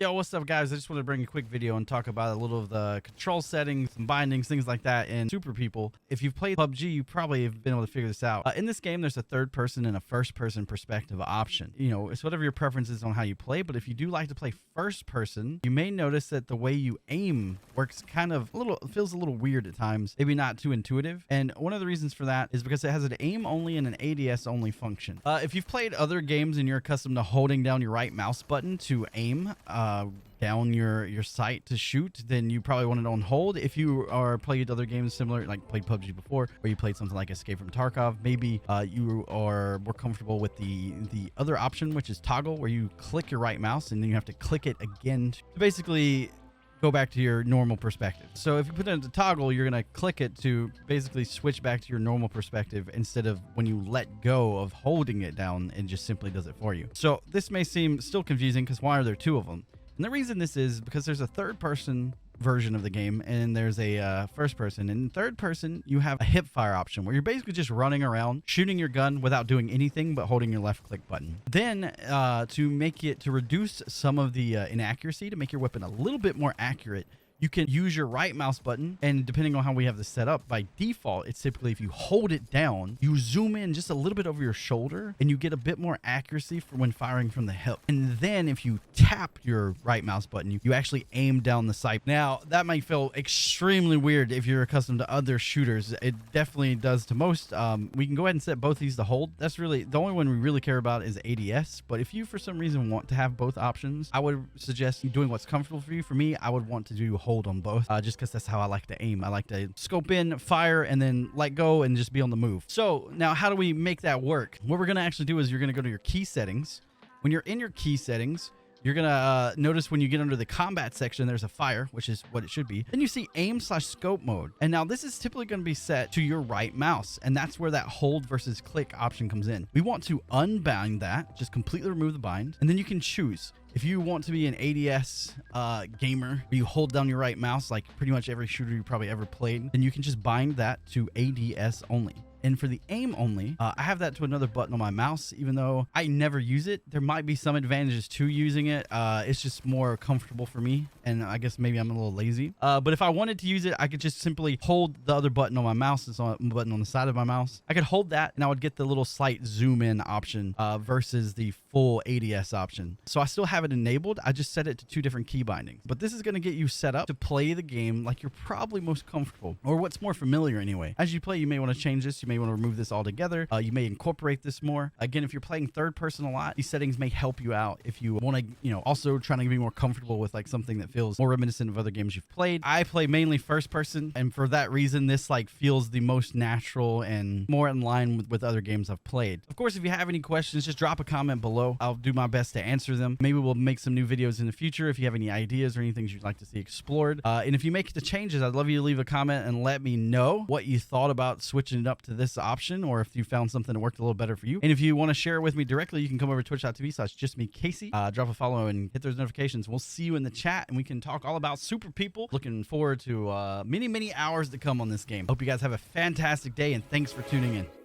Yo, what's up, guys? I just want to bring a quick video and talk about a little of the control settings and bindings, things like that in Super People. If you've played PUBG, you probably have been able to figure this out. In this game, there's a third person and a first person perspective option. You know, it's whatever your preference is on how you play, but if you do like to play first person, you may notice that the way you aim works kind of feels a little weird at times, maybe not too intuitive. And one of the reasons for that is because it has an aim only and an ADS only function. If you've played other games and you're accustomed to holding down your right mouse button to aim, down your sight to shoot, then you probably want it on hold. If you are played other games similar, like played PUBG before, or you played something like Escape from Tarkov, maybe you are more comfortable with the other option, which is toggle, where you click your right mouse and then you have to click it again to basically go back to your normal perspective. So if you put it into toggle, you're going to click it to basically switch back to your normal perspective instead of when you let go of holding it down, it just simply does it for you. So this may seem still confusing because why are there two of them? And the reason this is because there's a third person version of the game and there's a first person. And in third person, you have a Hipfire option where you're basically just running around shooting your gun without doing anything but holding your left click button. Then to reduce some of the inaccuracy, to make your weapon a little bit more accurate, you can use your right mouse button, and depending on how we have this set up, by default, it's typically if you hold it down, you zoom in just a little bit over your shoulder, and you get a bit more accuracy for when firing from the hip. And then if you tap your right mouse button, you actually aim down the sight. Now, that might feel extremely weird if you're accustomed to other shooters. It definitely does to most. We can go ahead and set both these to hold. That's really, the only one we really care about is ADS. But if you, for some reason, want to have both options, I would suggest you doing what's comfortable for you. For me, I would want to do hold on both, just because that's how I like to aim. I like to scope in, fire, and then let go and just be on the move. So now how do we make that work? What we're going to actually do is you're going to go to your key settings. When you're in your key settings, you're going to notice when you get under the combat section, there's a fire, which is what it should be. Then you see aim/scope mode. And now this is typically going to be set to your right mouse. And that's where that hold versus click option comes in. We want to unbind that, just completely remove the bind. And then you can choose. If you want to be an ADS gamer, where you hold down your right mouse like pretty much every shooter you probably ever played, then you can just bind that to ADS only. And for the aim only, I have that to another button on my mouse. Even though I never use it, there might be some advantages to using it. It's just more comfortable for me, and I guess maybe I'm a little lazy. But if I wanted to use it, I could just simply hold the other button on my mouse. It's on a button on the side of my mouse. I could hold that, and I would get the little slight zoom in option versus the full ADS option. So I still have it enabled. I just set it to two different key bindings. But this is going to get you set up to play the game like you're probably most comfortable, or what's more familiar anyway. As you play, you may want to change this. You may want to remove this altogether. You may incorporate this more. Again, if you're playing third person a lot, these settings may help you out if you want to, you know, also trying to be more comfortable with like something that feels more reminiscent of other games you've played. I play mainly first person, and for that reason, this like feels the most natural and more in line with other games I've played. Of course, if you have any questions, just drop a comment below. I'll do my best to answer them. Maybe we'll make some new videos in the future if you have any ideas or any things you'd like to see explored. And if you make the changes, I'd love you to leave a comment and let me know what you thought about switching it up to this option, or if you found something that worked a little better for you. And if you want to share it with me directly, you can come over to twitch.tv/justmecasey, drop a follow and hit those notifications. We'll see you in the chat, and we can talk all about Super People. Looking forward to many hours to come on this game. Hope you guys have a fantastic day, and thanks for tuning in.